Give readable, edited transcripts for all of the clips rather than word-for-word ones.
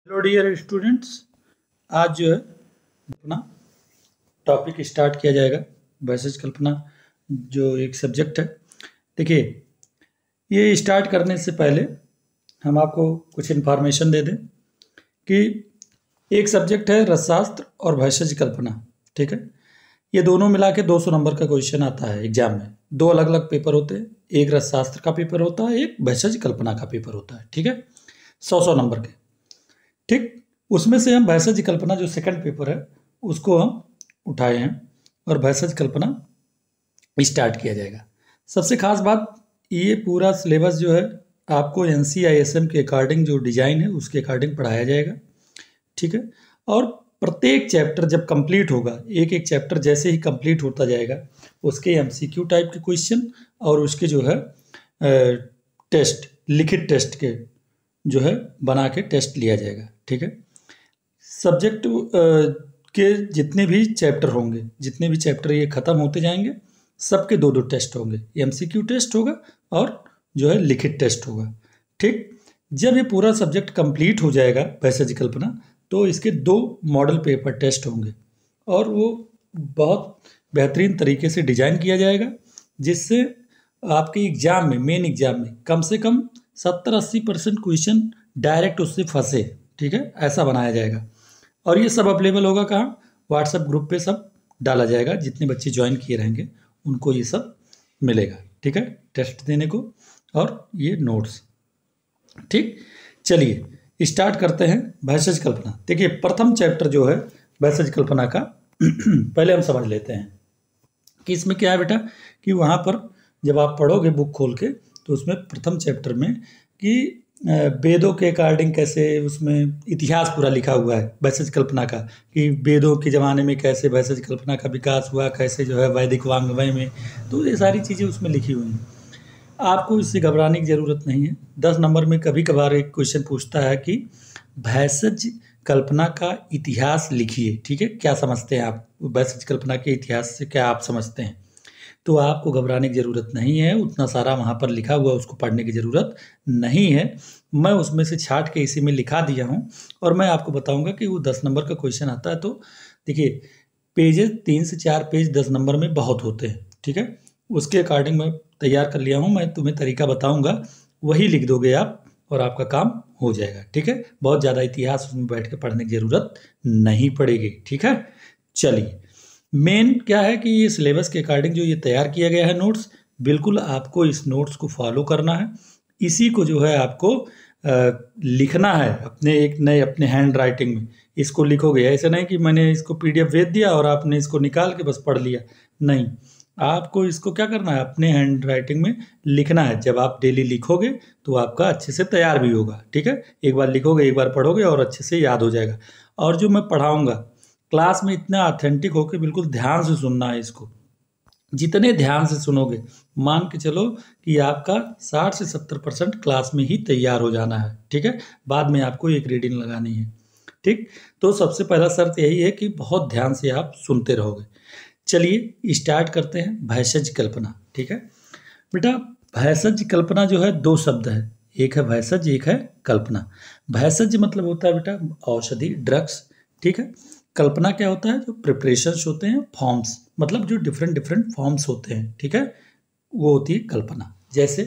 Hello dear students. आज जो है अपना टॉपिक स्टार्ट किया जाएगा। वैसेज कल्पना जो एक सब्जेक्ट है। देखिए, ये स्टार्ट करने से पहले हम आपको कुछ इन्फॉर्मेशन दे दें कि एक सब्जेक्ट है रसशास्त्र और वैसेज कल्पना। ठीक है, ये दोनों मिला के 200 नंबर का क्वेश्चन आता है एग्जाम में। दो अलग अलग पेपर होते हैं, एक रसशास्त्र का पेपर होता है, एक वैसेज कल्पना का पेपर होता है। ठीक है, 100 नंबर के। ठीक, उसमें से हम भैषज कल्पना जो सेकंड पेपर है उसको हम उठाए हैं और भैषज कल्पना स्टार्ट किया जाएगा। सबसे खास बात, ये पूरा सिलेबस जो है आपको NCISM के अकॉर्डिंग जो डिज़ाइन है उसके अकॉर्डिंग पढ़ाया जाएगा। ठीक है, और प्रत्येक चैप्टर जब कंप्लीट होगा, एक एक चैप्टर जैसे ही कंप्लीट होता जाएगा उसके MCQ टाइप के क्वेश्चन और उसके जो है टेस्ट, लिखित टेस्ट के जो है बना के टेस्ट लिया जाएगा। ठीक है, सब्जेक्ट के जितने भी चैप्टर होंगे, जितने भी चैप्टर ये ख़त्म होते जाएंगे, सबके दो दो टेस्ट होंगे। MCQ टेस्ट होगा और जो है लिखित टेस्ट होगा। ठीक, जब ये पूरा सब्जेक्ट कंप्लीट हो जाएगा वैसेज कल्पना, तो इसके 2 मॉडल पेपर टेस्ट होंगे और वो बहुत बेहतरीन तरीके से डिज़ाइन किया जाएगा, जिससे आपके एग्ज़ाम में, मेन एग्ज़ाम में कम से कम 70-80% क्वेश्चन डायरेक्ट उससे फंसे। ठीक है, ऐसा बनाया जाएगा और ये सब अवेलेबल होगा कहाँ? व्हाट्सएप ग्रुप पे सब डाला जाएगा। जितने बच्चे ज्वाइन किए रहेंगे उनको ये सब मिलेगा। ठीक है, टेस्ट देने को और ये नोट्स। ठीक, चलिए स्टार्ट करते हैं वैसेज कल्पना। देखिए, प्रथम चैप्टर जो है वैसेज कल्पना का पहले हम समझ लेते हैं कि इसमें क्या है बेटा, कि वहाँ पर जब आप पढ़ोगे बुक खोल के तो उसमें प्रथम चैप्टर में कि वेदों के अकॉर्डिंग कैसे, उसमें इतिहास पूरा लिखा हुआ है वैसेज कल्पना का, कि वेदों के ज़माने में कैसे वैसेज कल्पना का विकास हुआ, कैसे जो है वैदिक वाङ्मय में, तो ये सारी चीज़ें उसमें लिखी हुई हैं। आपको इससे घबराने की ज़रूरत नहीं है। 10 नंबर में कभी कभार एक क्वेश्चन पूछता है कि वैसेज कल्पना का इतिहास लिखिए। ठीक है, क्या समझते हैं आप वैसेज कल्पना के इतिहास से, क्या आप समझते हैं? तो आपको घबराने की ज़रूरत नहीं है, उतना सारा वहाँ पर लिखा हुआ उसको पढ़ने की ज़रूरत नहीं है। मैं उसमें से छाँट के इसी में लिखा दिया हूँ और मैं आपको बताऊँगा कि वो 10 नंबर का क्वेश्चन आता है। तो देखिए, पेजेस 3 से 4 पेज 10 नंबर में बहुत होते हैं। ठीक है, उसके अकॉर्डिंग मैं तैयार कर लिया हूँ। मैं तुम्हें तरीका बताऊँगा, वही लिख दोगे आप और आपका काम हो जाएगा। ठीक है, बहुत ज़्यादा इतिहास उसमें बैठ के पढ़ने की ज़रूरत नहीं पड़ेगी। ठीक है, चलिए, मेन क्या है कि ये सिलेबस के अकॉर्डिंग जो ये तैयार किया गया है नोट्स, बिल्कुल आपको इस नोट्स को फॉलो करना है। इसी को जो है आपको लिखना है अपने एक नए, अपने हैंड राइटिंग में इसको लिखोगे। ऐसा नहीं कि मैंने इसको PDF भेज दिया और आपने इसको निकाल के बस पढ़ लिया, नहीं। आपको इसको क्या करना है, अपने हैंड राइटिंग में लिखना है। जब आप डेली लिखोगे तो आपका अच्छे से तैयार भी होगा। ठीक है, एक बार लिखोगे, एक बार पढ़ोगे और अच्छे से याद हो जाएगा। और जो मैं पढ़ाऊँगा क्लास में, इतना ऑथेंटिक होकर बिल्कुल ध्यान से सुनना है इसको। जितने ध्यान से सुनोगे, मान के चलो कि आपका 60 से 70% क्लास में ही तैयार हो जाना है। ठीक है, बाद में आपको एक रीडिंग लगानी है। ठीक, तो सबसे पहला शर्त यही है कि बहुत ध्यान से आप सुनते रहोगे। चलिए स्टार्ट करते हैं भैषज कल्पना। ठीक है बेटा, भैषज कल्पना जो है 2 शब्द है, एक है भैषज, एक है कल्पना। भैषज मतलब होता है बेटा औषधि, ड्रग्स। ठीक है, कल्पना क्या होता है, जो प्रिपरेशंस होते हैं, फॉर्म्स, मतलब जो डिफरेंट डिफरेंट फॉर्म्स होते हैं। ठीक है, वो होती है कल्पना। जैसे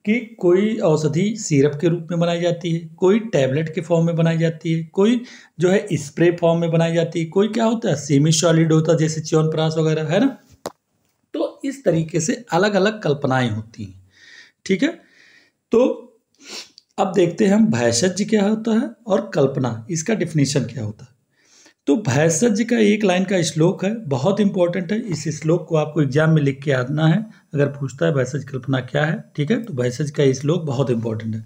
कि कोई औषधि सिरप के रूप में बनाई जाती है, कोई टैबलेट के फॉर्म में बनाई जाती है, कोई जो है स्प्रे फॉर्म में बनाई जाती है, कोई क्या होता है सेमी सॉलिड होता है, जैसे च्यवनप्राश वगैरह, है ना। तो इस तरीके से अलग अलग कल्पनाएं होती हैं। ठीक है, तो अब देखते हैं हम भैषज क्या होता है और कल्पना, इसका डिफिनीशन क्या होता है। तो भैषज का एक लाइन का श्लोक है, बहुत इंपॉर्टेंट है। इस श्लोक को आपको एग्जाम में लिख के आना है, अगर पूछता है भैषज कल्पना क्या है। ठीक है, तो भैषज का श्लोक बहुत इंपॉर्टेंट है।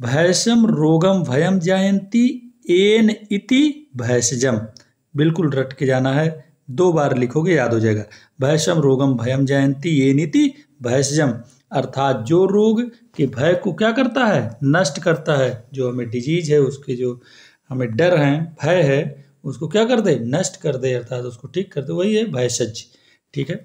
भैषम रोगम भयम जायन्ति एन इति भैषजम, बिल्कुल रट के जाना है, 2 बार लिखोगे याद हो जाएगा। भैषम रोगम भयम जायन्ति एन इति भैषजम, अर्थात जो रोग के भय को क्या करता है, नष्ट करता है। जो हमें डिजीज है, उसके जो हमें डर है, भय है, उसको क्या कर दे, नष्ट कर दे, अर्थात उसको ठीक कर दे, वही है भैषज। ठीक है,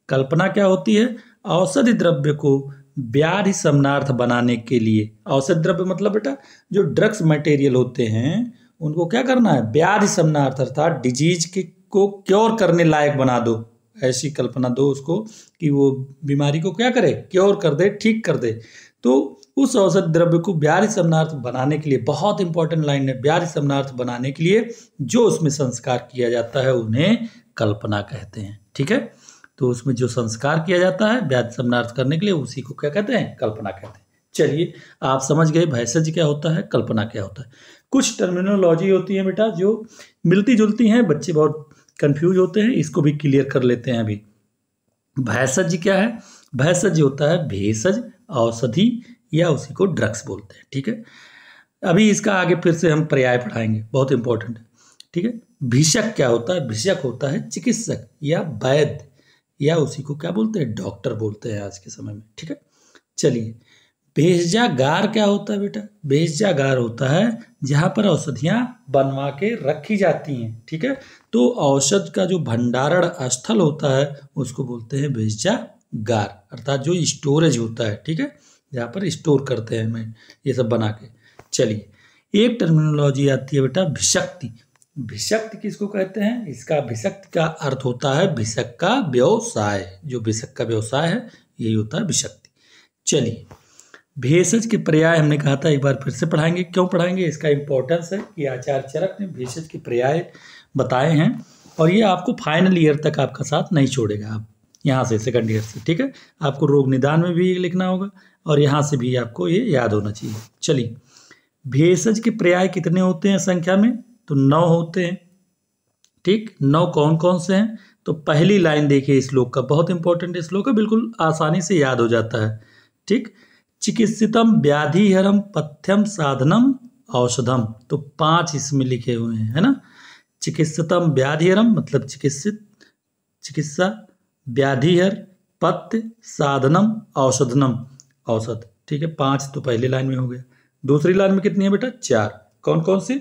कल्पना क्या होती है, औषधि द्रव्य को व्याधि शमनार्थ बनाने के लिए। औषधि द्रव्य मतलब बेटा जो ड्रग्स मटेरियल होते हैं उनको क्या करना है, व्याधि शमनार्थ अर्थात डिजीज को क्योर करने लायक बना दो। ऐसी कल्पना दो उसको कि वो बीमारी को क्या करे, क्योर कर दे, ठीक कर दे। तो उस औषध द्रव्य को व्याधि शमनार्थ बनाने के लिए, बहुत इंपॉर्टेंट लाइन है, व्याधि शमनार्थ बनाने के लिए जो उसमें संस्कार किया जाता है उन्हें कल्पना कहते हैं। ठीक है, तो उसमें जो संस्कार किया जाता है व्याधि शमनार्थ करने के लिए, उसी को क्या कहते हैं, कल्पना कहते हैं। चलिए आप समझ गए भेषज क्या होता है, कल्पना क्या होता है। कुछ टर्मिनोलॉजी होती है बेटा जो मिलती जुलती हैं, बच्चे बहुत कंफ्यूज होते हैं, इसको भी क्लियर कर लेते हैं अभी। भेषज क्या है, भेषज होता है भेषज, औषधि या उसी को ड्रग्स बोलते हैं। ठीक है, अभी इसका आगे फिर से हम पर्याय पढ़ाएंगे, बहुत इंपॉर्टेंट है। ठीक है, भिषक क्या होता है, भिषक होता है चिकित्सक या वैद्य या उसी को क्या बोलते हैं, डॉक्टर बोलते हैं आज के समय में। ठीक है, चलिए भेषजागार क्या होता है बेटा, भेषजागार होता है जहाँ पर औषधियाँ बनवा के रखी जाती हैं। ठीक है, तो औषध का जो भंडारण स्थल होता है उसको बोलते हैं भेषजागार, अर्थात जो स्टोरेज होता है। ठीक है, जहाँ पर स्टोर करते हैं मैं ये सब बना के। चलिए एक टर्मिनोलॉजी आती है बेटा भिषक्ति। भिषक्ति किसको कहते हैं, इसका भिषक्ति का अर्थ होता है भिषक का व्यवसाय, जो भिषक का व्यवसाय है यही होता है भिषक्ति। चलिए भेषज के पर्याय हमने कहा था, एक बार फिर से पढ़ाएंगे। क्यों पढ़ाएंगे, इसका इंपॉर्टेंस है कि आचार्य चरक ने भेषज के पर्याय बताए हैं और ये आपको फाइनल ईयर तक आपका साथ नहीं छोड़ेगा, आप यहाँ से सेकंड ईयर से। ठीक है, आपको रोग निदान में भी लिखना होगा और यहाँ से भी आपको ये याद होना चाहिए। चलिए भेषज के पर्याय कितने होते हैं संख्या में, तो 9 होते हैं। ठीक, 9 कौन कौन से हैं, तो पहली लाइन देखिए श्लोक का, बहुत इंपॉर्टेंट श्लोक है, बिल्कुल आसानी से याद हो जाता है। ठीक, चिकित्सितम व्याधिहरम पथ्यम साधनम औषधम, तो 5 इसमें लिखे हुए हैं, है ना। चिकित्सितम व्याधिहरम मतलब चिकित्सित, चिकित्सा, व्याधिहर, पथ्य, साधनम, औषधनम, औषध। ठीक है, 5 तो पहली लाइन में हो गया। दूसरी लाइन में कितनी है बेटा, 4। कौन कौन सी,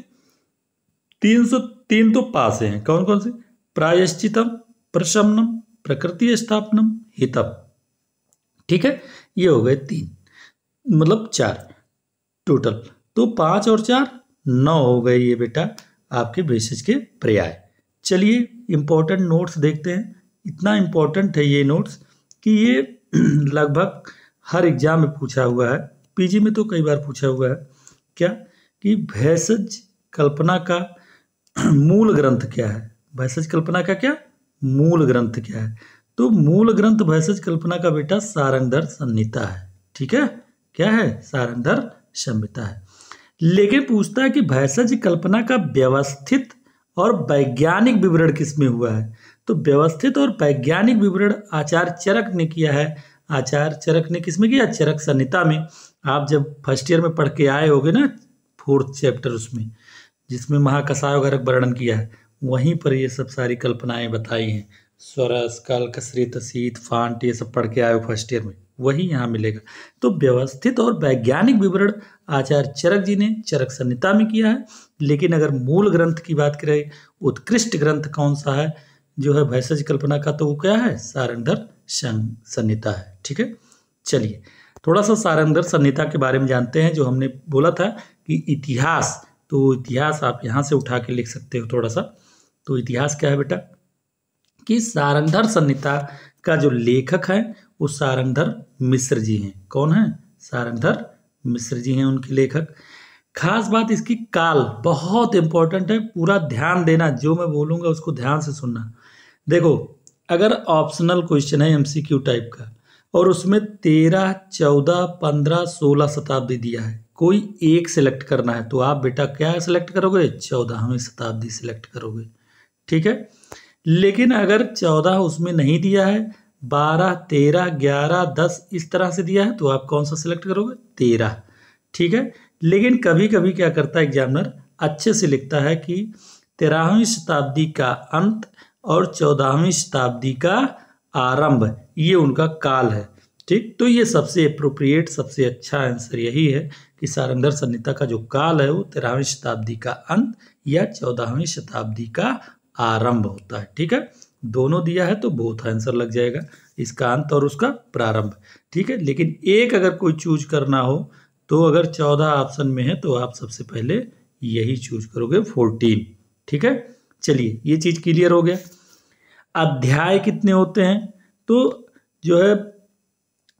303 तो पास हैं, कौन कौन से, प्रायश्चितम, प्रशमनम, प्रकृति स्थापनम, हितम। ठीक है, ये हो गए 3, मतलब 4 टोटल, तो 5 और 4 9 हो गए ये बेटा आपके भेषज के पर्याय। चलिए इंपॉर्टेंट नोट्स देखते हैं। इतना इंपॉर्टेंट है ये नोट्स कि ये लगभग हर एग्जाम में पूछा हुआ है, पीजी में तो कई बार पूछा हुआ है। क्या कि भेषज कल्पना का मूल ग्रंथ क्या है, भेषज कल्पना का क्या मूल ग्रंथ क्या है, तो मूल ग्रंथ भेषज कल्पना का बेटा सारंगधर संहिता है। ठीक है, क्या है, सारंगधर संहिता है। लेकिन पूछता है कि भेषज कल्पना का व्यवस्थित और वैज्ञानिक विवरण किसमें हुआ है, तो व्यवस्थित और वैज्ञानिक विवरण आचार्य चरक ने किया है। आचार्य चरक ने किसमें किया, चरक संहिता में। आप जब फर्स्ट ईयर में पढ़ के आए होगे ना 4th चैप्टर, उसमें जिसमें महाकषाय वगैरह वर्णन किया है, वहीं पर ये सब सारी कल्पनाएं बताई हैं। स्वरस, कल, कसरित, शीत, फांट, ये सब पढ़ के आए हो फर्स्ट ईयर में, वही यहाँ मिलेगा। तो व्यवस्थित और वैज्ञानिक विवरण आचार्य चरक जी ने चरक संहिता में किया है। लेकिन अगर मूल ग्रंथ की बात करें, उत्कृष्ट ग्रंथ कौन सा है जो है भेषज कल्पना का, तो वो क्या है, सारंगधर संहिता है। ठीक है, चलिए थोड़ा सा सारंगधर संहिता के बारे में जानते हैं। जो हमने बोला था कि इतिहास, तो इतिहास आप यहाँ से उठा के लिख सकते हो थोड़ा सा। तो इतिहास क्या है बेटा कि सारंगधर संहिता का जो लेखक है वो सारंगधर मिश्र जी हैं। कौन है, सारंगधर मिश्र जी हैं उनके लेखक। खास बात इसकी काल बहुत इंपॉर्टेंट है, पूरा ध्यान देना, जो मैं बोलूँगा उसको ध्यान से सुनना। देखो अगर ऑप्शनल क्वेश्चन है एमसीक्यू टाइप का और उसमें 13, 14, 15, 16 शताब्दी दिया है, कोई एक सिलेक्ट करना है, तो आप बेटा क्या सिलेक्ट करोगे, 14वीं शताब्दी सिलेक्ट करोगे। ठीक है, लेकिन अगर 14 उसमें नहीं दिया है, 12, 13, 11, 10 इस तरह से दिया है, तो आप कौन सा सिलेक्ट करोगे, 13। ठीक है, लेकिन कभी कभी क्या करता है एग्जामिनर, अच्छे से लिखता है कि 13वीं शताब्दी का अंत और 14वीं शताब्दी का आरंभ, ये उनका काल है। ठीक, तो ये सबसे अप्रोप्रिएट, सबसे अच्छा आंसर यही है कि सारंगधर संहिता का जो काल है वो 13वीं शताब्दी का अंत या 14वीं शताब्दी का आरंभ होता है। ठीक है, दोनों दिया है तो बोथ आंसर लग जाएगा, इसका अंत और उसका प्रारंभ। ठीक है, लेकिन एक अगर कोई चूज करना हो तो अगर 14 ऑप्शन में है तो आप सबसे पहले यही चूज करोगे 14। ठीक है, चलिए ये चीज क्लियर हो गया। अध्याय कितने होते हैं? तो जो है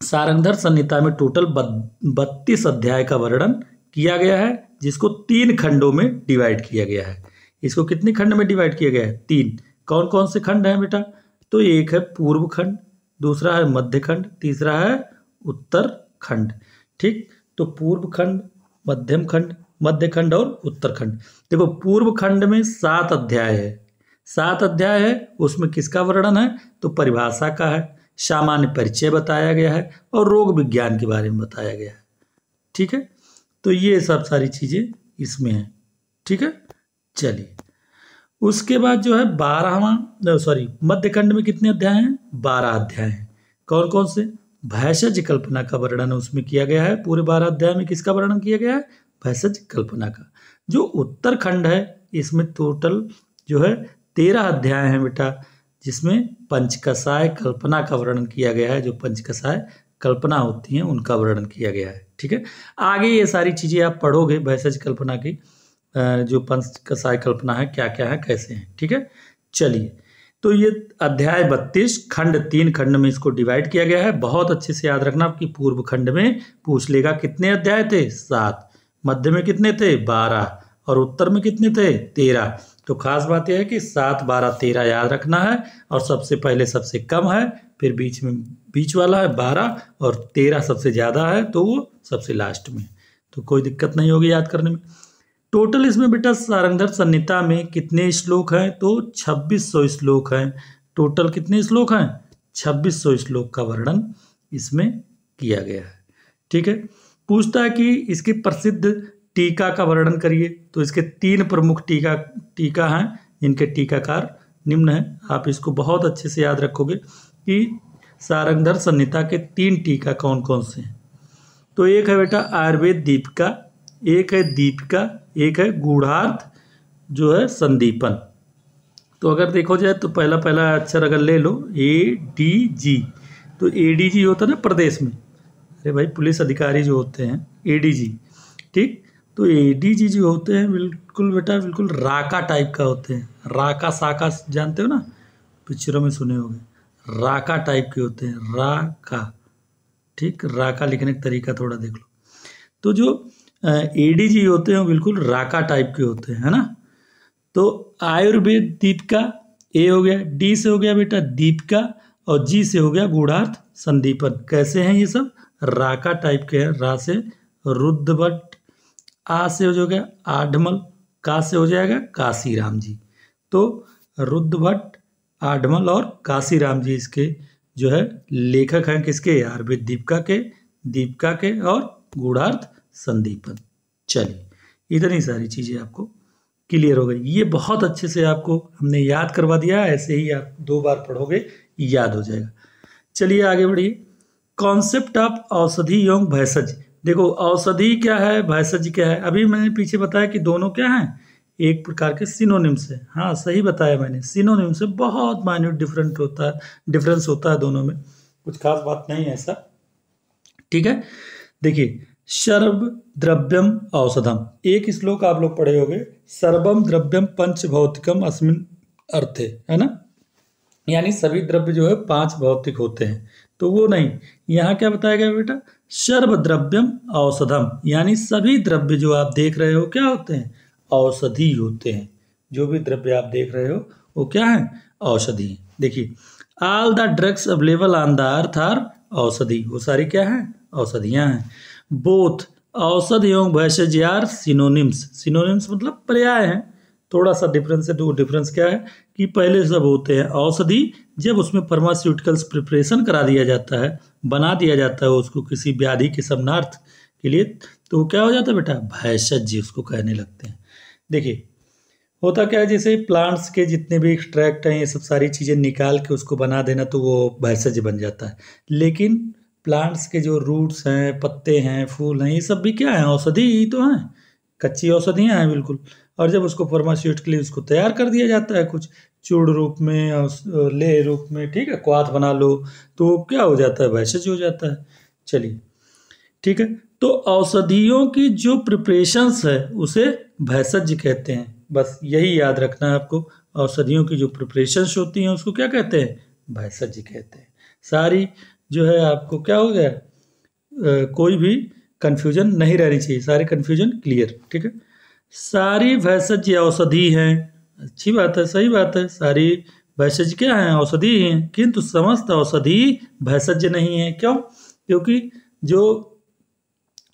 सारंगधर संहिता में टोटल 32 अध्याय का वर्णन किया गया है, जिसको 3 खंडों में डिवाइड किया गया है। इसको कितने खंड में डिवाइड किया गया है? 3। कौन कौन से खंड हैं बेटा? तो एक है पूर्व खंड, दूसरा है मध्य खंड, तीसरा है उत्तर खंड। ठीक, तो पूर्व खंड, मध्यम खंड, मध्य खंड और उत्तर खंड। देखो पूर्व खंड में 7 अध्याय है। 7 अध्याय है, उसमें किसका वर्णन है? तो परिभाषा का है, सामान्य परिचय बताया गया है और रोग विज्ञान के बारे में बताया गया है। ठीक है, तो ये सब सारी चीजें इसमें है। ठीक है, चलिए उसके बाद जो है 12वां मध्य खंड में कितने अध्याय हैं? 12 अध्याय हैं। कौन कौन से? भैषज कल्पना का वर्णन उसमें किया गया है। पूरे 12 अध्याय में किसका वर्णन किया गया है? भैषज कल्पना का। जो उत्तर खंड है इसमें टोटल जो है 13 अध्याय हैं बेटा, जिसमें पंचकसाय कल्पना का वर्णन किया गया है। जो पंचकसाय कल्पना होती हैं उनका वर्णन किया गया है। ठीक है, आगे ये सारी चीजें आप पढ़ोगे भैषज कल्पना की, जो पंचकसाय कल्पना है क्या क्या है, कैसे हैं। ठीक है, चलिए तो ये अध्याय 32 खंड 3 खंड में इसको डिवाइड किया गया है। बहुत अच्छे से याद रखना कि पूर्व खंड में पूछ लेगा कितने अध्याय थे? 7। मध्य में कितने थे? 12। और उत्तर में कितने थे? 13। तो खास बात यह है कि 7, 12, 13 याद रखना है, और सबसे पहले सबसे कम है, फिर बीच में बीच वाला है 12, और 13 सबसे ज़्यादा है तो वो सबसे लास्ट में। तो कोई दिक्कत नहीं होगी याद करने में। टोटल इसमें बेटा सारंगधर संहिता में कितने श्लोक हैं? तो 2600 श्लोक हैं। टोटल कितने श्लोक हैं? 2600 श्लोक का वर्णन इसमें किया गया है। ठीक है, पूछता है कि इसकी प्रसिद्ध टीका का वर्णन करिए। तो इसके 3 प्रमुख टीका हैं, इनके टीकाकार निम्न हैं। आप इसको बहुत अच्छे से याद रखोगे कि सारंगधर संहिता के 3 टीका कौन कौन से हैं। तो एक है बेटा आयुर्वेद दीपिका, एक है दीपिका, एक है गूढ़ार्थ जो है संदीपन। तो अगर देखो जाए तो पहला अक्षर अगर ले लो ADG, तो ADG होता है ना प्रदेश में, अरे भाई पुलिस अधिकारी जो होते हैं ADG। ठीक, तो ADG जो होते हैं बिल्कुल बेटा बिल्कुल राका टाइप का होते हैं। राका साका जानते हो ना, पिक्चरों में सुने होंगे, राका टाइप के होते हैं, राका। ठीक, राका लिखने का तरीका थोड़ा देख लो। तो जो ADG होते हैं बिल्कुल राका टाइप के होते हैं, है ना। तो आयुर्वेद दीपिका A हो गया, D से हो गया बेटा दीपिका, और G से हो गया गूढ़ार्थ संदीपन। कैसे हैं ये सब? राका टाइप के हैं। रा से रुद्रभट्ट, आ से हो गया आडमल, का से हो जाएगा काशीराम जी। तो रुद्रभट्ट, आडमल और काशीराम जी इसके जो है लेखक हैं। किसके? आयुर्वेद दीपिका के और गूढ़ार्थ संदीपन। चलिए इतनी सारी चीज़ें आपको क्लियर हो गई। ये बहुत अच्छे से आपको हमने याद करवा दिया, ऐसे ही आप 2 बार पढ़ोगे याद हो जाएगा। चलिए आगे बढ़िए। कॉन्सेप्ट ऑफ औषधि एवं भैषज। देखो औषधि क्या है, भैषज क्या है। अभी मैंने पीछे बताया कि दोनों क्या हैं, एक प्रकार के सिनोनिम्स है। हाँ सही बताया मैंने, सिनोनिम्स से बहुत माइन्यूट डिफरेंस होता है दोनों में, कुछ खास बात नहीं है ऐसा। ठीक है, देखिए सर्व द्रव्यम औषधम, एक श्लोक आप लोग पढ़े होंगे, सर्वम द्रव्यम पंच भौतिकम अस्मिन अर्थे, है ना। यानी सभी द्रव्य जो है 5 भौतिक होते हैं, तो वो नहीं, यहाँ क्या बताया गया बेटा, सर्व द्रव्यम औषधम, यानी सभी द्रव्य जो आप देख रहे हो क्या होते हैं, औषधि होते हैं। जो भी द्रव्य आप देख रहे हो वो क्या है, औषधि। देखिए all the drugs available on the earth are औषधि, वो सारी क्या है, औषधियाँ हैं। बोथ औषध एवं भैषज आर सिनोनिम्स, सिनोनिम्स मतलब पर्याय हैं। थोड़ा सा डिफरेंस है, तो डिफरेंस क्या है कि पहले सब होते हैं औषधि, जब उसमें फार्मास्यूटिकल्स प्रिपरेशन करा दिया जाता है, बना दिया जाता है उसको किसी व्याधि के शमनार्थ के लिए, तो क्या हो जाता है बेटा, भैषज उसको कहने लगते हैं। देखिए होता क्या है, जैसे प्लांट्स के जितने भी एक्सट्रैक्ट हैं ये सब सारी चीज़ें निकाल के उसको बना देना, तो वो भैषज बन जाता है। लेकिन प्लांट्स के जो रूट्स हैं, पत्ते हैं, फूल हैं, ये सब भी क्या है, औषधि ही तो हैं, कच्ची औषधियाँ हैं बिल्कुल। और जब उसको फार्मास्यूटिकली उसको तैयार कर दिया जाता है कुछ चूर्ण रूप में और ले रूप में, ठीक है, क्वाथ बना लो, तो क्या हो जाता है, भैषज हो जाता है। चलिए ठीक है, तो औषधियों की जो प्रिपरेशंस है उसे भेषज कहते हैं। बस यही याद रखना है आपको, औषधियों की जो प्रिपरेशंस होती हैं उसको क्या कहते हैं, भेषज कहते हैं। सारी जो है आपको क्या हो गया, कोई भी कंफ्यूजन नहीं रहनी चाहिए, सारी कंफ्यूजन क्लियर, ठीक है। सारी भेषज औषधि हैं, अच्छी बात है, सही बात है, सारी भेषज क्या हैं, औषधि हैं, किंतु समस्त औषधि भेषज नहीं है। क्यों? क्योंकि जो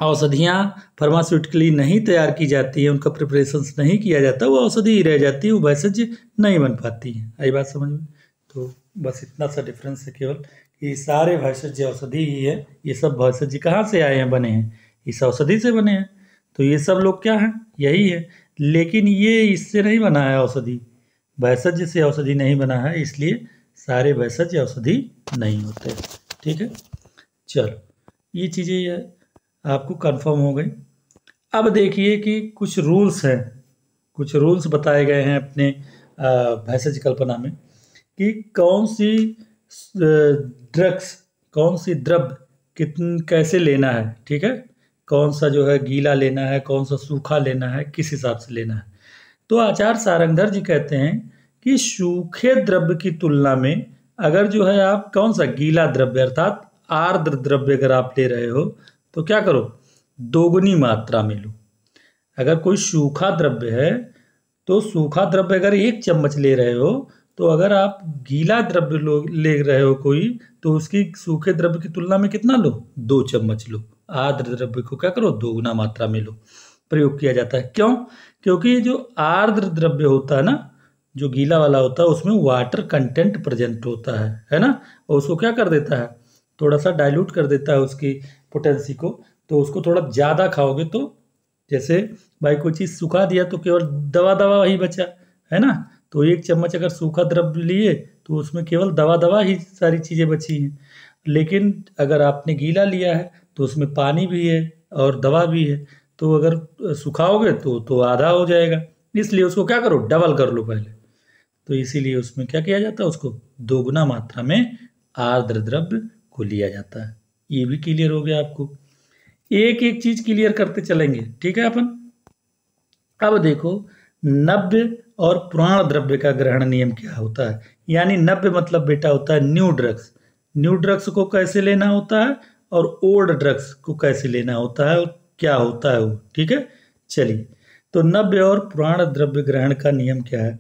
औषधियाँ फार्मास्यूटिकली नहीं तैयार की जाती है, उनका प्रिपरेशंस नहीं किया जाता, वो औषधि ही रह जाती है, वो भेषज नहीं बन पाती है। आई बात समझ में? तो बस इतना सा डिफरेंस है केवल, कि सारे भेषज औषधि ही है। ये सब भेषज कहाँ से आए हैं, बने हैं, इस औषधि से बने हैं। तो ये सब लोग क्या हैं, यही है। लेकिन ये इससे नहीं बना है औषधि, भेषज से औषधि नहीं बना है, इसलिए सारे भेषज औषधि नहीं होते। ठीक है, चलो ये चीज़ें आपको कंफर्म हो गई। अब देखिए कि कुछ रूल्स हैं, कुछ रूल्स बताए गए हैं अपने भेषज कल्पना में, कि कौन सी ड्रग्स, कौन सी द्रव्य कैसे लेना है। ठीक है, कौन सा जो है गीला लेना है, कौन सा सूखा लेना है, किस हिसाब से लेना है। तो आचार्य सारंगधर जी कहते हैं कि सूखे द्रव्य की तुलना में अगर जो है आप कौन सा गीला द्रव्य अर्थात आर्द्र द्रव्य अगर आप ले रहे हो तो क्या करो, दोगुनी मात्रा में लो। अगर कोई सूखा द्रव्य है तो सूखा द्रव्य अगर 1 चम्मच ले रहे हो, तो अगर आप गीला द्रव्य ले रहे हो कोई, तो उसकी सूखे द्रव्य की तुलना में कितना लो, 2 चम्मच लो। आर्द्र द्रव्य को क्या करो, दोगुना मात्रा में लो। प्रयोग किया जाता है। क्यों? क्योंकि जो आर्द्र द्रव्य होता है ना, जो गीला वाला होता है, उसमें वाटर कंटेंट प्रेजेंट होता है ना, और उसको क्या कर देता है, थोड़ा सा डाइल्यूट कर देता है उसकी पोटेंसी को। तो उसको थोड़ा ज़्यादा खाओगे तो, जैसे भाई कोई चीज़ सुखा दिया तो केवल दवा दवा ही बचा, है ना। तो 1 चम्मच अगर सूखा द्रव्य लिए तो उसमें केवल दवा दवा ही सारी चीज़ें बची हैं। लेकिन अगर आपने गीला लिया है तो उसमें पानी भी है और दवा भी है, तो अगर सुखाओगे तो आधा हो जाएगा। इसलिए उसको क्या करो, डबल कर लो पहले। तो इसीलिए उसमें क्या किया जाता है, उसको दोगुना मात्रा में आर्द्र द्रव्य को लिया जाता है। ये भी क्लियर हो गया आपको। एक एक चीज क्लियर करते चलेंगे, ठीक है अपन। अब देखो, नव्य और पुराण द्रव्य का ग्रहण नियम क्या होता है। यानी नव्य मतलब बेटा होता है न्यू ड्रग्स। न्यू ड्रग्स को कैसे लेना होता है और ओल्ड ड्रग्स को कैसे लेना होता है और क्या होता है वो, ठीक है। चलिए, तो नव्य और पुराण द्रव्य ग्रहण का नियम क्या है।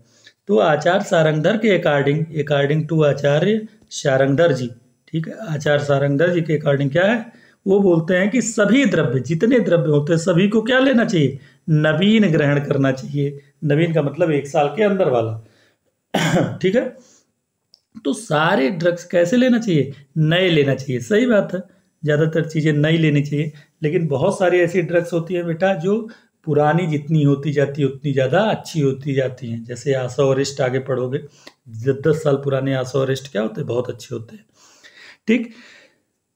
तो आचार्य सारंगधर के अकॉर्डिंग टू आचार्य सारंगधर जी, ठीक है, आचार्य सारंगधर जी के अकॉर्डिंग क्या है, वो बोलते हैं कि सभी द्रव्य, जितने द्रव्य होते हैं सभी को क्या लेना चाहिए, नवीन ग्रहण करना चाहिए। नवीन का मतलब 1 साल के अंदर वाला ठीक है। तो सारे ड्रग्स कैसे लेना चाहिए, नए लेना चाहिए। सही बात है, ज़्यादातर चीज़ें नई लेनी चाहिए। लेकिन बहुत सारी ऐसी ड्रग्स होती है बेटा जो पुरानी जितनी होती जाती है उतनी ज़्यादा अच्छी होती जाती हैं। जैसे आशा अरेस्ट आगे पढ़ोगे, 10 साल पुराने आशा अरेस्ट क्या होते हैं, बहुत अच्छे होते हैं। ठीक,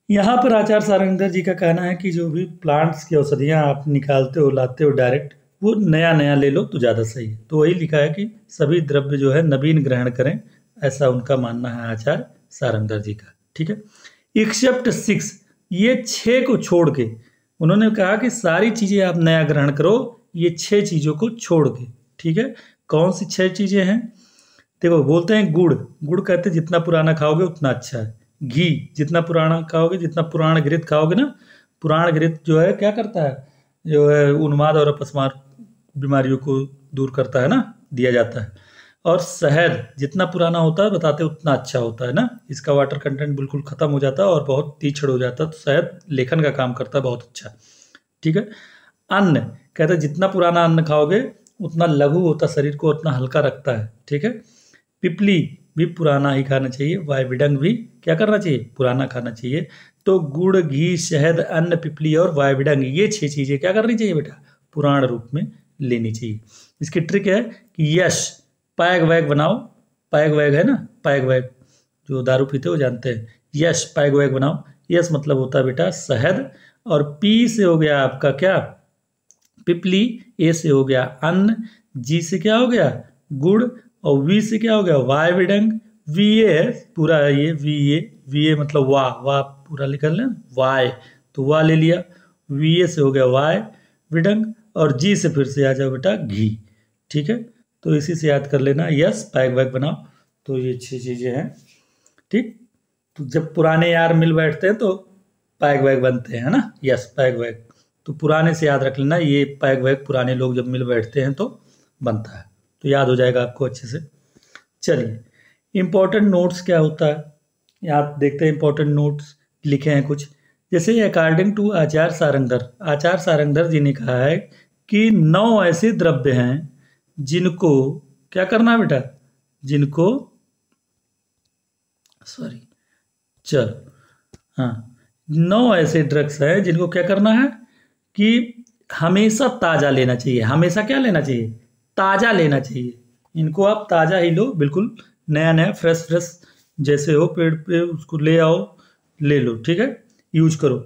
यहाँ पर आचार्य सारंगधर जी का कहना है कि जो भी प्लांट्स की औषधियाँ आप निकालते हो, लाते हो डायरेक्ट, वो नया नया ले लो तो ज़्यादा सही है। तो वही लिखा है कि सभी द्रव्य जो है नवीन ग्रहण करें, ऐसा उनका मानना है आचार्य सारंगधर जी का। ठीक है, एक्सेप्ट 6, ये 6 को छोड़ के उन्होंने कहा कि सारी चीज़ें आप नया ग्रहण करो, ये 6 चीज़ों को छोड़ के। ठीक है, कौन सी 6 चीज़ें हैं, देखो बोलते हैं गुड़। गुड़ कहते हैं जितना पुराना खाओगे उतना अच्छा है। घी जितना पुराना खाओगे, जितना पुराण घृत खाओगे ना, पुराण घृत जो है क्या करता है, जो है उन्माद और अपस्मार बीमारियों को दूर करता है ना, दिया जाता है। और शहद जितना पुराना होता है बताते उतना अच्छा होता है ना, इसका वाटर कंटेंट बिल्कुल खत्म हो जाता है और बहुत तीक्ष्ण हो जाता है। तो शहद लेखन का काम करता है बहुत अच्छा। ठीक है, अन्न कहते हैं जितना पुराना अन्न खाओगे उतना लघु होता, शरीर को उतना हल्का रखता है। ठीक है, पिपली भी पुराना ही खाना चाहिए, वायविडंग भी क्या करना चाहिए, पुराना खाना चाहिए। तो गुड़, घी, शहद, अन्न, पिपली और वायविडंग, ये 6 चीज़ें क्या करनी चाहिए बेटा, पुराण रूप में लेनी चाहिए। इसकी ट्रिक है कि यश पैग वैग बनाओ, पैग वैग है ना, पैग वैग जो दारू पीते हो जानते हैं, यश पैग वैग बनाओ। यश मतलब होता है बेटा शहद, और पी से हो गया आपका क्या, पिपली, ए से हो गया अन्न, जी से क्या हो गया गुड़, और वी से क्या हो गया वायविडंग, वी ए है पूरा है ये, वी ए मतलब वाह, वाह पूरा निकल लें, वाय तो वाह ले लिया, वी ए से हो गया वाई विडंग, और जी से फिर से आ जाओ बेटा घी। ठीक है, तो इसी से याद कर लेना। यस पैक वैक बनाओ। तो ये 6 चीज़ें हैं। ठीक, तो जब पुराने यार मिल बैठते हैं तो पैक वैक बनते हैं, है ना। यस पैक वैक, तो पुराने से याद रख लेना, ये पैक वैक पुराने लोग जब मिल बैठते हैं तो बनता है, तो याद हो जाएगा आपको अच्छे से। चलिए, इम्पोर्टेंट नोट्स क्या होता है, यहाँ देखते हैं। इम्पोर्टेंट नोट्स लिखे हैं कुछ, जैसे अकॉर्डिंग टू आचार्य सारंगधर, आचार्य सारंगधर जी ने कहा है कि 9 ऐसे द्रव्य हैं जिनको क्या करना है बेटा, जिनको सॉरी चलो हाँ 9 ऐसे ड्रग्स हैं जिनको क्या करना है कि हमेशा ताज़ा लेना चाहिए। हमेशा क्या लेना चाहिए, ताज़ा लेना चाहिए। इनको आप ताज़ा ही लो, बिल्कुल नया नया फ्रेश फ्रेश जैसे हो पेड़ पे उसको ले आओ, ले लो, ठीक है, यूज करो।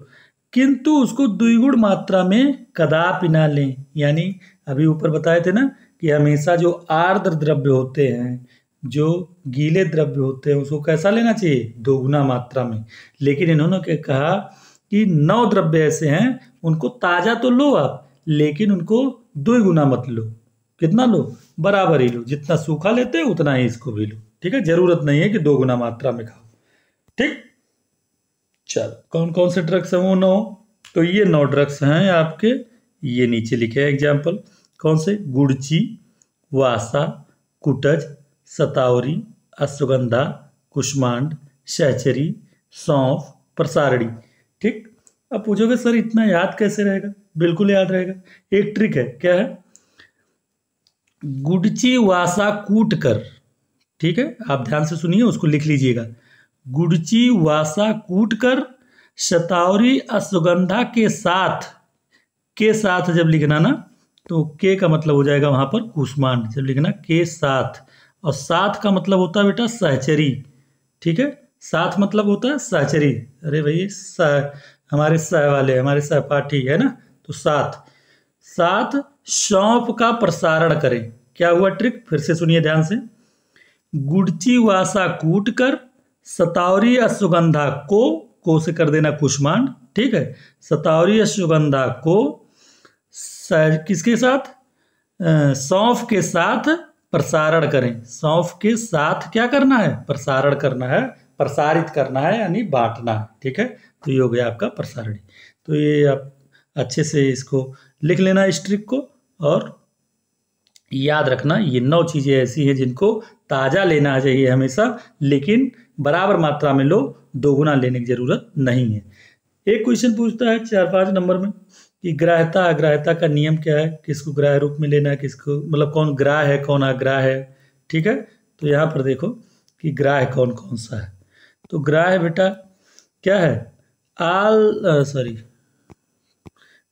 किंतु उसको द्विगुण मात्रा में कदापि ना लें। यानी अभी ऊपर बताए थे ना कि हमेशा जो आर्द्र द्रव्य होते हैं, जो गीले द्रव्य होते हैं, उसको कैसा लेना चाहिए, दोगुना मात्रा में। लेकिन इन्होंने क्या कहा कि 9 द्रव्य ऐसे हैं उनको ताज़ा तो लो आप, लेकिन उनको द्विगुना मत लो। कितना लो, बराबर ही लो, जितना सूखा लेते हैं उतना ही इसको भी लो। ठीक है, जरूरत नहीं है कि 2 गुना मात्रा में खाओ। ठीक, चलो कौन कौन से ड्रग्स हैं वो 9, तो ये 9 ड्रग्स हैं आपके, ये नीचे लिखे हैं एग्जाम्पल। कौन से, गुड़ची, वासा, कुटज, सतावरी, अश्वगंधा, कुष्मांड, सहचरी, सौंफ, प्रसारणी। ठीक, अब पूछोगे सर इतना याद कैसे रहेगा, बिल्कुल याद रहेगा। एक ट्रिक है, क्या है, गुड़ची वासा कूट कर, ठीक है, आप ध्यान से सुनिए, उसको लिख लीजिएगा। गुड़ची वासा कूट कर शतावरी अश्वगंधा के साथ जब लिखना ना, तो के का मतलब हो जाएगा वहां पर कुष्मांड। जब लिखना के साथ, और साथ का मतलब होता है बेटा सहचरी। ठीक है, साथ मतलब होता है सहचरी। अरे भाई हमारे सह वाले, हमारे सहपाठी है ना, तो साथ सौंफ का प्रसारण करें। क्या हुआ ट्रिक, फिर से सुनिए ध्यान से। गुड़ची वासा कूट कर सतावरी अश्वगंधा को से कर देना कुष्मांड। ठीक है, सतावरी अश्वगंधा को किसके साथ, सौंफ के साथ प्रसारण करें। सौंफ के साथ क्या करना है, प्रसारण करना है, प्रसारित करना है, यानी बांटना है। ठीक है, तो ये हो गया आपका प्रसारणी। तो ये आप अच्छे से इसको लिख लेना इस ट्रिक को, और याद रखना ये 9 चीज़ें ऐसी हैं जिनको ताज़ा लेना चाहिए हमेशा, लेकिन बराबर मात्रा में लो, 2 गुना लेने की ज़रूरत नहीं है। एक क्वेश्चन पूछता है 4-5 नंबर में कि ग्राह्यता अग्राह्यता का नियम क्या है, किसको ग्राह्य रूप में लेना है, किसको मतलब कौन ग्राह्य है कौन अग्राह्य है। ठीक है, तो यहाँ पर देखो कि ग्राह्य कौन कौन सा है। तो ग्राह्य बेटा क्या है,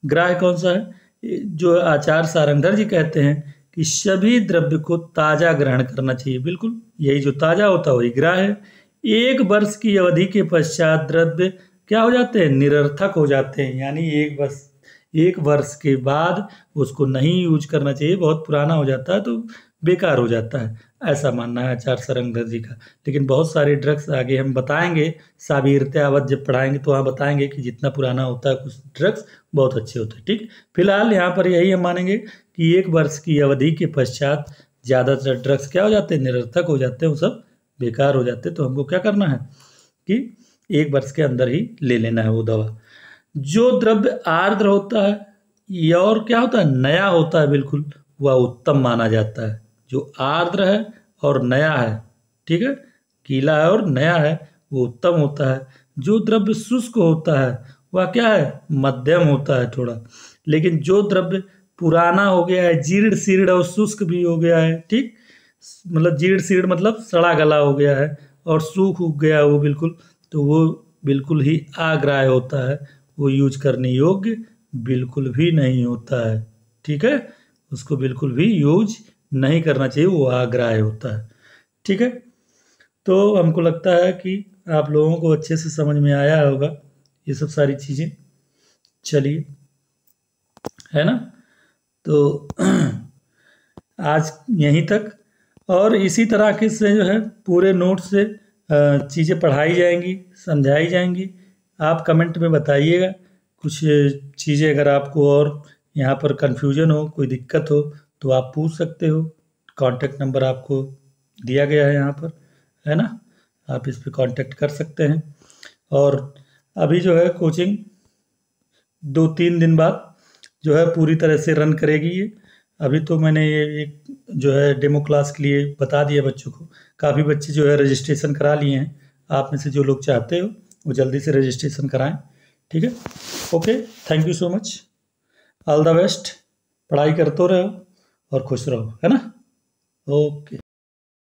ग्राह्य कौन सा है, जो आचार्य सारंगधर जी कहते हैं कि सभी द्रव्य को ताज़ा ग्रहण करना चाहिए। बिल्कुल यही जो ताज़ा होता है वही ग्राह्य है। 1 वर्ष की अवधि के पश्चात द्रव्य क्या हो जाते हैं, निरर्थक हो जाते हैं। यानी 1 वर्ष के बाद उसको नहीं यूज करना चाहिए, बहुत पुराना हो जाता है तो बेकार हो जाता है, ऐसा मानना है आचार्य सारंगधर जी का। लेकिन बहुत सारे ड्रग्स आगे हम बताएंगे, साबीरत्यावत जब पढ़ाएंगे तो वहाँ बताएंगे कि जितना पुराना होता है कुछ ड्रग्स बहुत अच्छे होते हैं। ठीक, फिलहाल यहाँ पर यही हम मानेंगे कि 1 वर्ष की अवधि के पश्चात ज़्यादातर ड्रग्स क्या हो जाते हैं, निरर्थक हो जाते हैं, वो सब बेकार हो जाते हैं। तो हमको क्या करना है कि 1 वर्ष के अंदर ही ले लेना है वो दवा। जो द्रव्य आर्द्र होता है और क्या होता है, नया होता है, बिल्कुल वह उत्तम माना जाता है। जो आर्द्र है और नया है, ठीक है, गीला है और नया है, वो उत्तम होता है। जो द्रव्य शुष्क होता है वह क्या है, मध्यम होता है थोड़ा। लेकिन जो द्रव्य पुराना हो गया है, जीर्ण शीर्ण और शुष्क भी हो गया है, ठीक, मतलब जीर्ण शीर्ण मतलब सड़ा गला हो गया है और सूख उग गया है वो बिल्कुल, तो वो बिल्कुल ही अग्राह्य होता है, वो यूज करने योग्य बिल्कुल भी नहीं होता है। ठीक है, उसको बिल्कुल भी यूज नहीं करना चाहिए, वो अग्राह्य होता है। ठीक है, तो हमको लगता है कि आप लोगों को अच्छे से समझ में आया होगा ये सब सारी चीज़ें। चलिए, है ना, तो आज यहीं तक, और इसी तरह के से जो है पूरे नोट से चीज़ें पढ़ाई जाएंगी, समझाई जाएंगी। आप कमेंट में बताइएगा कुछ चीज़ें अगर आपको और यहाँ पर कन्फ्यूजन हो, कोई दिक्कत हो, तो आप पूछ सकते हो। कॉन्टैक्ट नंबर आपको दिया गया है यहाँ पर, है ना? आप इस पे कॉन्टैक्ट कर सकते हैं। और अभी जो है कोचिंग 2-3 दिन बाद जो है पूरी तरह से रन करेगी ये। अभी तो मैंने ये एक जो है डेमो क्लास के लिए बता दिया बच्चों को। काफ़ी बच्चे जो है रजिस्ट्रेशन करा लिए हैं। आप में से जो लोग चाहते हो वो जल्दी से रजिस्ट्रेशन कराएं। ठीक है, okay, thank you so much, all the best. पढ़ाई करते रहो और खुश रहो, है ना? ओके।